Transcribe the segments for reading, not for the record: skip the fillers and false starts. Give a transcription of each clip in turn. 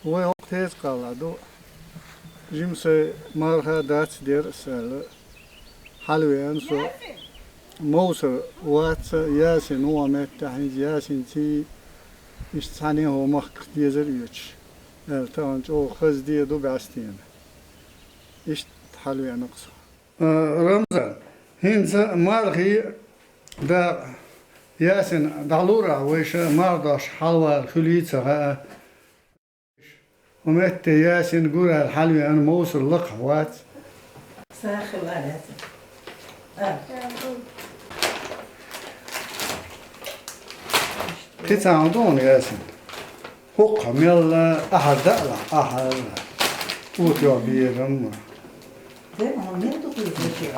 O yok tez kaldı. Jimse marha dats der sel. Halveyan so. Mouser wat yasin o met tahin yasin ti istani ho mak diyezer üç. Evet tamam o hız diye do bastiyen. İşte halveyan aksa. Ramazan. Hinsa marhi da yasin dalura ويش مرضاش حلوى خليتها ومت ياسين قول الحلوى أنا موصل لقهوات ساخر على تتعودون ياسين حق مل أحد دألا أحد وتيا بيرم ده ما تقول شيء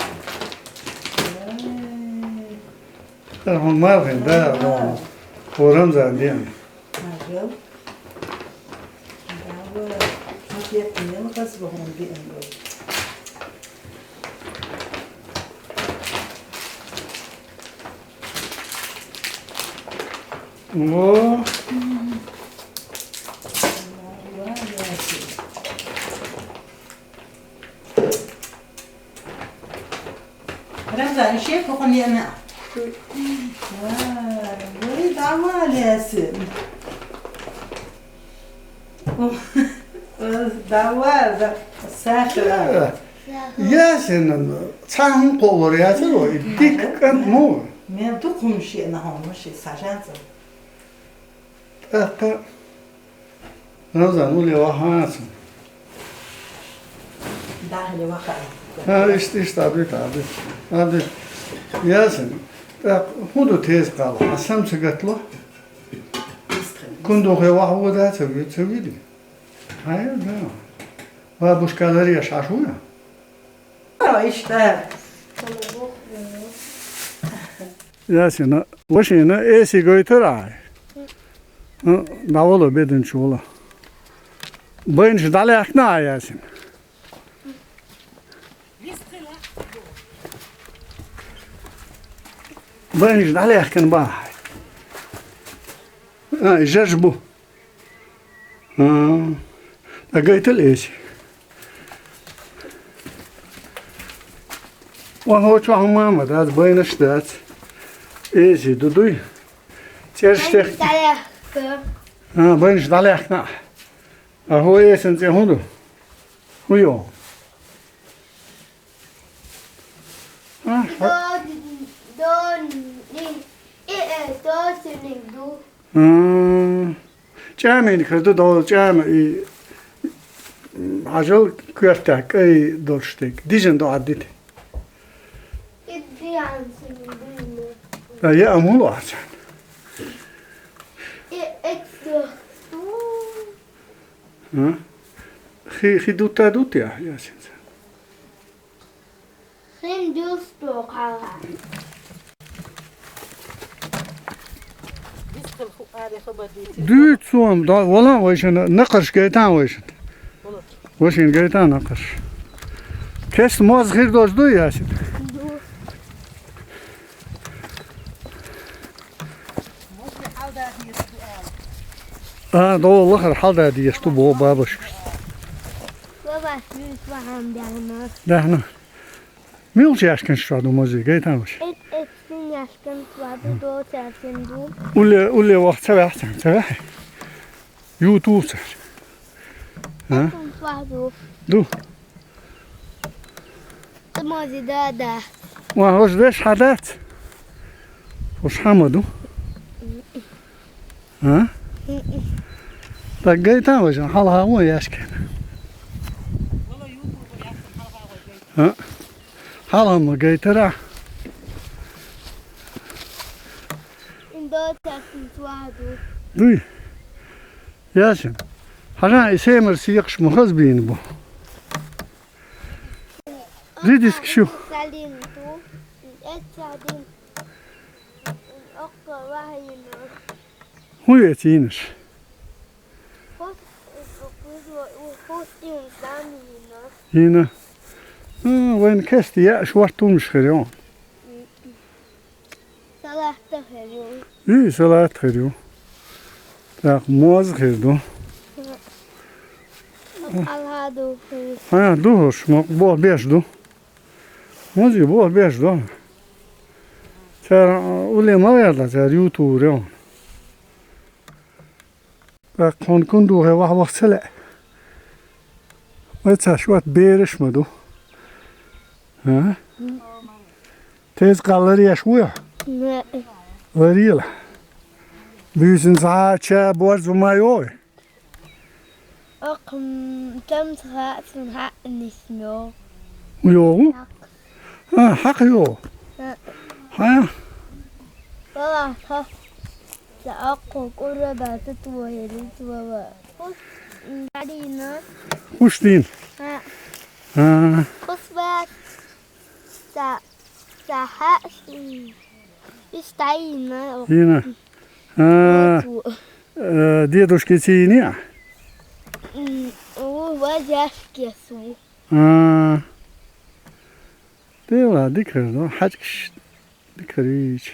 هم ما فين ده ورمزان ديان معقول معقول ما تيجي ما كسبهم بيئة و رمضان شيء فوقني أنا وليد عمال ياسين دعوة الساخرة ياسين تاهم قور ياسين ويديك أنت مو ما تقوم شيء نهم مش ساجانة أتا رمضان ولي وحاسن داخل وقع İşte abi. Yasin. Hudu tez kal. Asam çıgatlo. Kundu heva da tevidi. Hayır da. Va buskaları yaşaşıyor. işte Yasin, başına esi götür ay. Davulu bedin çula. Bayınç dalyak na Yasin. بنجد عليه كان باحث جربوا لقيت الإيشي وهو شو محمد هذا بين اشتات إيشي دودوي تيرشتك بنجد عليه كنا هو إيش أنت هونو هو يوم جامعی کرده دو جامعی عجل کرده ای درشته دیجن دو عدیده یا یه امول آسان خی دوتا یاسین خیم دوست دو قرار دوت سوم دا ولا ويشن نقرش قيتان ويشن ويشن قيتان نقرش كست موز غير دوز دو ياسين دو الاخر حال دي يشتو بو بابش بابا سويس وهم دهنا دهنا ميلش ياشكن شادو موزي قيتان وش اتسين يشكن سوادو دو ترسين دو قولي وقت سبع احسن سبع يوتيوب سر ها سوادو دو الموزي دادا وهوش ليش حدات وش حمدو ها دقيتان وش حالها مو ياشكن ها حالها مو قيترا دو ترسين سوادو دوي ياسين حاجة يسمر سيقش مخز بين بو زيدك شو سالين تو اتسادين اقا وهينا هو يتينش وخوستين سامينا هنا وين كستي يا شوارتو مش خيرون صلاح تخيرون إيه صلاة خيرو تاق موز خيردو Alhado. Ha, duhur, bol beş du. Mozi bol beş du. Ser ulema verda ser YouTube ya. Bak kon du he vah sele. Mesela şu at beriş mi du? Ha? Tez kalları yaşıyor. Ne? Varıyla. Büyüsün sağa borç bulmayı. Akım tam sıhhatın hakkın ismi o. Yok. Ha, hak yok. Ha. Valla ha. Akko kuraba tutuyoruz baba. Kadina. Kuş değil. Ha. Ha. Kusbat. Sa istayina. Yine. Ha. Dieduške cīnījā. Vajag su. Ha. Dēlā dikar, no, hačkš. Dikar vīč.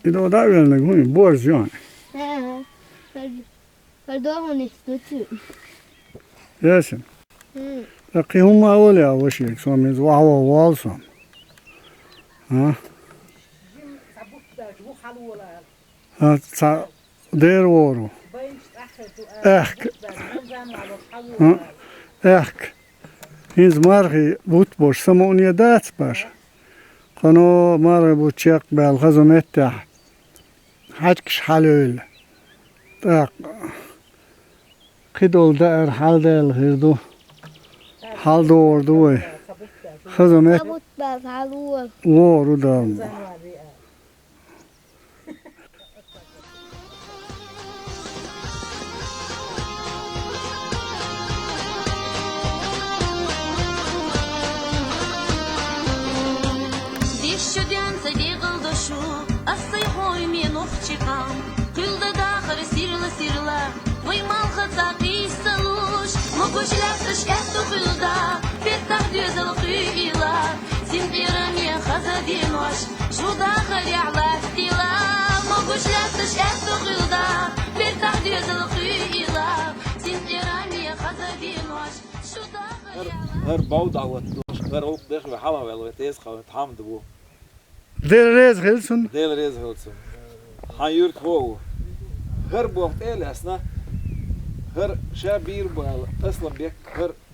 İdo da öğrenmek bunu borç yani. Ha. Perdão, nisso. Yaşın. Lakihum öyle ya başıyık somiz vahva valsam. Ha. Ha sa der oru. Ehk. Ha. Ehk. Hins marhi but boş samoniye dats baş. Kano marhi bu çek bel khazumetta. Haçkış halöl. Tak. Kidol der haldel hirdu. Haldo ordu ve. Khazumet. Sabut bazalu. Oru da. Щоденце дігл душу, а сей хой мінух чекам. Кылда дахар сирла, воймал хацак и салуш. Могуч лясыш эту кылда, пертах дюзал хыила. Симпира мне хазадинош, жуда харяла стила. Могуч лясыш эту кылда, пертах дюзал хыила. Симпира мне хазадинош, жуда харяла. Her bouwdouwen, her ook dicht we hebben wel het is gewoon het ham de boel. Der rez gelsun. Deel reis hulsum. Han yurt wo. Her bocht elesna. Her shabir bal aslan bek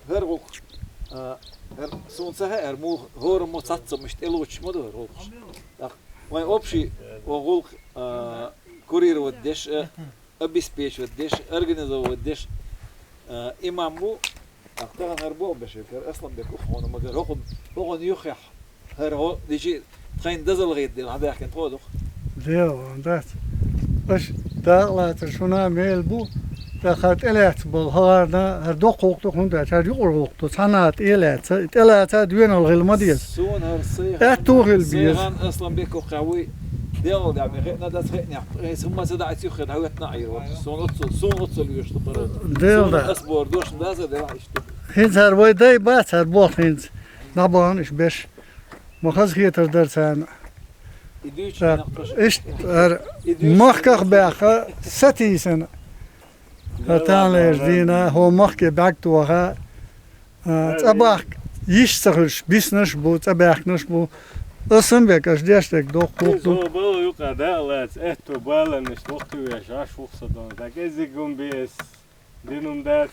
her ook. Her son her mo hoor mo satsam ist eloch mo der ook. Dag. Mijn optie ook courier wat des обеспечивать wat des organiseren des imam mo أختار هربوع بشكل أصلاً بيكون هون ما جرى هون يخيح هرو ديجي تخين دزل غيد دي هذا كان تودخ Deel, dat. Als daar later zo'n mail boe, dan gaat elet bol harda her dok hoogte gewoon dat her jor hoogte sanat elet het elet duwen al helemaal die سون هرسي toch heel bier سيغان أصلاً بيكون قوي ديال يعني غيرنا ده تخيني ثم سدعت يخد هوت نعير سون أتصل يشتغل deel dat أصبر دوش ده زاد يشتغل hins her boy day baat her bol hins naban is beş مخز خيتر در zijn يديش is er machtig bergen setisen uiteindelijk dina hoe mag je back to ha tabak yisterish business bu tabaknos bu Ösenbek als destek doch goed Zo wel ook aan dat laat echt te ballen is toch te weer zo dan dat is ik een din omdat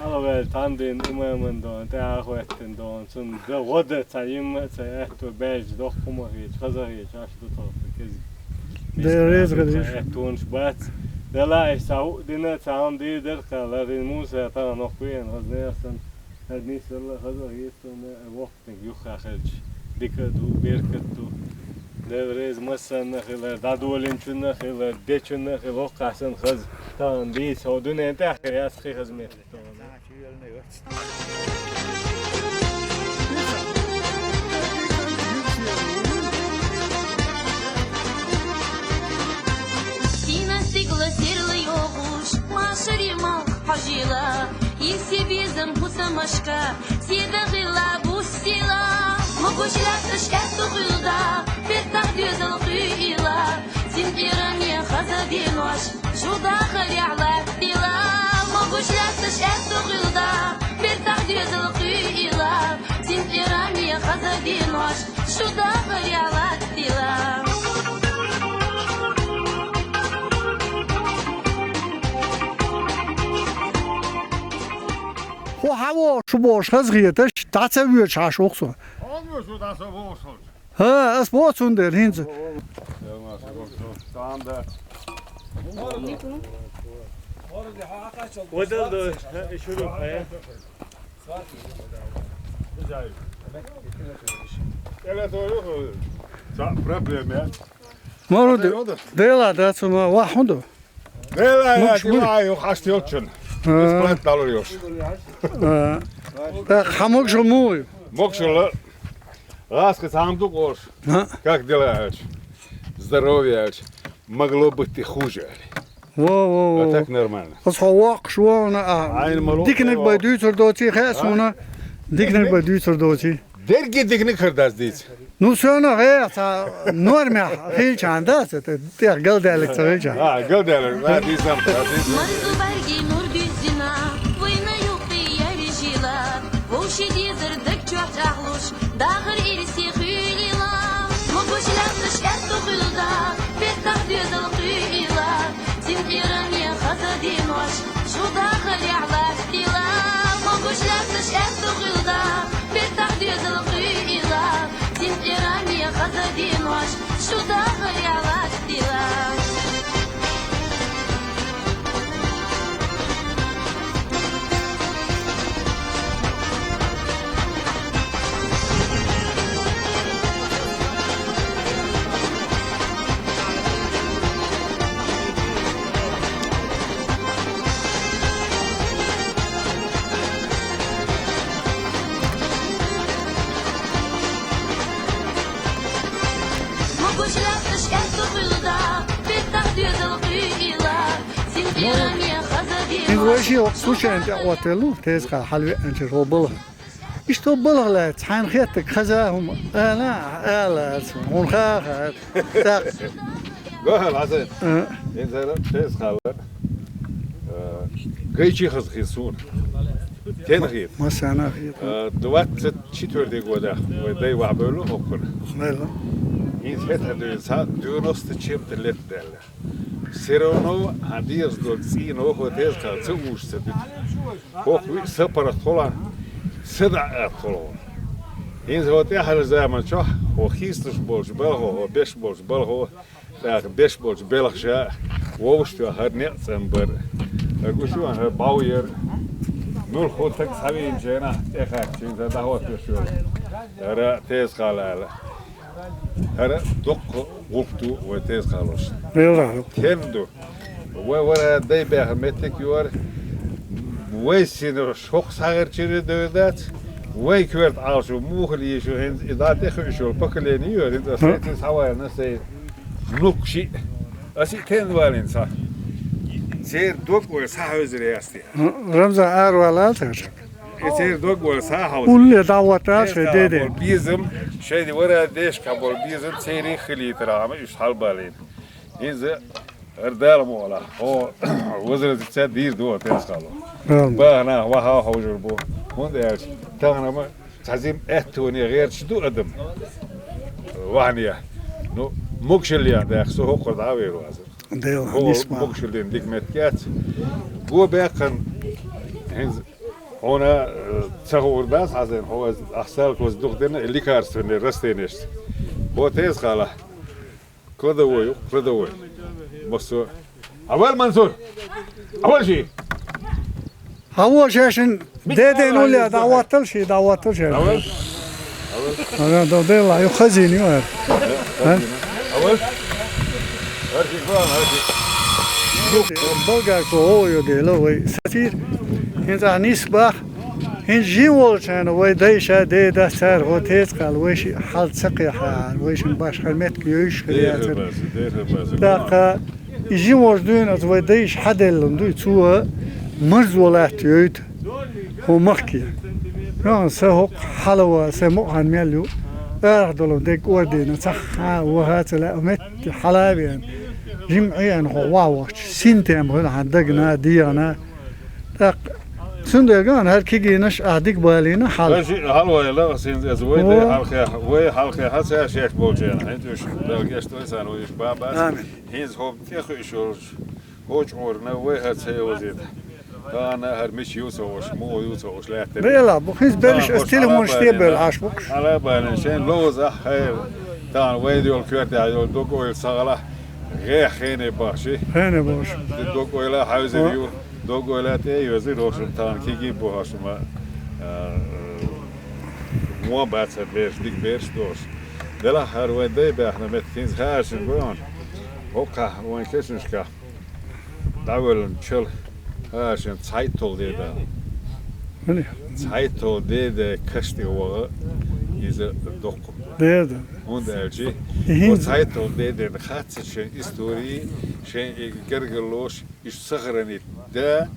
alweer tanden iemand dan daar hoeten dan zo'n de woorden zijn echt te bij toch komen iets gezegd als dat toch de is gedaan echt toen spat de la is zo de net aan die der kan in moest het dan nog weer als neersten het niet zullen gezegd toen wachten je gaat dikke doe werken toe de is مثلا خلال دادولين شنو خلال ديت شنو خلال قاسن خز تان دي سودون انت اخر يا اخي خزمت Sina sigla sirli yokuş, maşeri mal حجيلا ينسي بيزم حسمشكا سيدا غلا بوستيلا مقوش لا تشكت غلدا فتح ديز القيلا سين إيرانيا خزدينوش شو داخل على التلا مقوش لا تشكت غلدا فتح ديز القيلا سين إيرانيا خزدينوش شو داخل على التلا我还我是不车子的，大家越查说说，是不存的林子， ودل şunu kaya. Проблема. ما ده ده ده什么哇红的， Neler ya yok hasta yoksun. Isplat alıyor. хамок же мой, Мокшила. Ласка сам дугош. Как дела? Здоровье. Могло быть и хуже. А так нормально. als verwacht gewoon diknek bij Duitser doodje, hè, zo'n diknek bij Duitser doodje. Dergi dikni kırdas değil. Nu sonra hè, ça normal, heel çanda, der geld eigenlijk terug. Ha gel derler. Ben diyeceğim. Марзу барги нур дүзина война юқи ярижила воши дизер дик чуат ахлуш дагыр ириси хилила могуш лафш эту хилда бетах дизел хилила син ирания хазадинош шо дагыр яла стила могуш лафш эту хилда бетах дизел хилила син ирания хазадинош шо дагыр яла стила могуш лафш эту хилда бетах дизел хилила син ирания In хазадинош Russia случайно отелу, тезка халве анче робыл. İşte balıklar çan xiyette kazahım ana on xaxat. Gel hazır. İnsanlar tez kalır. Gayçi hızgısun. Tenhid. Masana xiyet. 24 года. Дай вабелу окур. Mela. İnsan duysa 90 let derler. Serono hadiyaz dol sin o hotel ka tsugush sabit. Hok vi sapara tola sada tola. In hotel her zaman çok o histus bolj belho o beş bolj belho tak beş bolj belhja ovshtu har ne zamber. Agushu an bauyer nul hotek savin jena tekar chinza da hotel şu. Ara tez kalala. Ara dokko vuktu ve tez kalos. Mela. Kendu. Ve day behmetek yor. Ve sinir şok sağırçırı dövdat. Ve kürt alşu muhli şu hen idate khuşul pakleni yor. Da setin havaya nasıl nukşi. Asi ten valensa. Ser dok ve sahözre yasti. Ramza arvalat. Ser dok ve sahavz. Ulle davata dedi. Bizim şeydi var deş kabul bizim seri khilitram iş halbalin. İnze erdal mola. O وزارة التدبير دو تسخلو. بانا وها حوجر بو. هون ده تانا ما تعزيم اتوني غير شدو ادم. وانيا. نو مكشليا ده خصو هو قرد عويرو ازر. Değil, nisma. مكشلين ديك متكات. بو باقن هنز ona çağırdas azın o ahsal koz doktorna likarsın rasteniş. Bu tez kala. Kladavoy. Basu. Aval Mansur. Aval şey. Hava şaşın deden ulle davatıl şey. Aval. Ana da değil la yok hazini var. Aval. Her şey falan her şey. Bulgar ko oyo de lo ve satir. Hinza nisbah. Hin jivol çan ve deyşa de dasar o tez kal ve şey hal sıkıha ve şey baş halmet köyüş kriyatır. Daqa jivol dün az ve deyş hadel lundu çuğa مرز ولات يويت هو مخكي ران سهق حلوة سمو عن ميلو أردلو ديك وردين صح وهات لا أمت حلابين جمعيا هو واوش سنتين هذا عندنا ديانا سندقان هر كي نش أديك بالينا حال حلوة لا سين أزوي ده حلقة وي حلقة حتى شيخ بوجين هنتوش بلقيش تويسان ويش بابا هيز هو تيخو شورج هوج عورنا وي هات سيوزيد أنا هرمش يوسوش مو يوسوش لا لا بخيز بلش استلم ونشتبل عاشبوكش على بالن شين لوزة خير تان ويديو الكورت يعيول دوكو الصغلة غير خيني باشي هنا باش دوكو إلى حوزيو دوكو إلى تي يزيد وشم تان كيجي بوهاشما مو بعد بيرش ديك بيرش دوش دلا هروين دي بإحنا متكينز خاشن بيون هوكا وين كيشنشكا داولن شل هاشن تايتل دي دا تايتل دي دا كشتي وغا إذا دوكو ده und LG und Zeit und den Hatz schön Historie schön gergelos ist sicher nicht da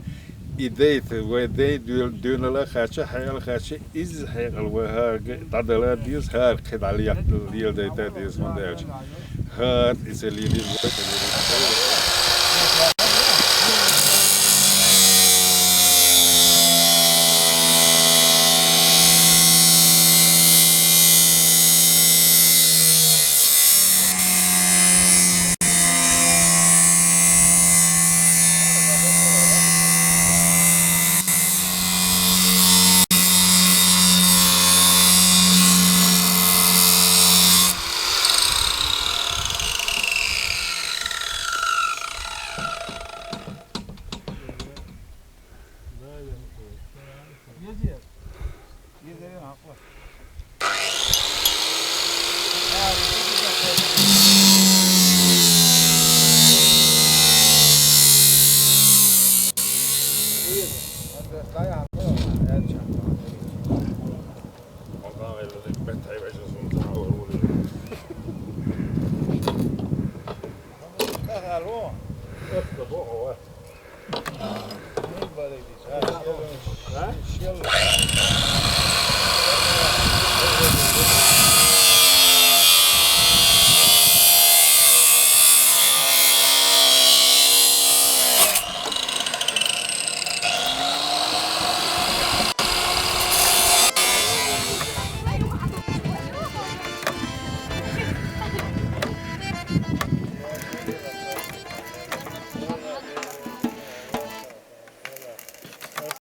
Idee وده دون لا خاتش حيل خاتش إز حيل وها تعدل ديس هار خد عليك ديال ده ديس من ده هار إز اللي Huh?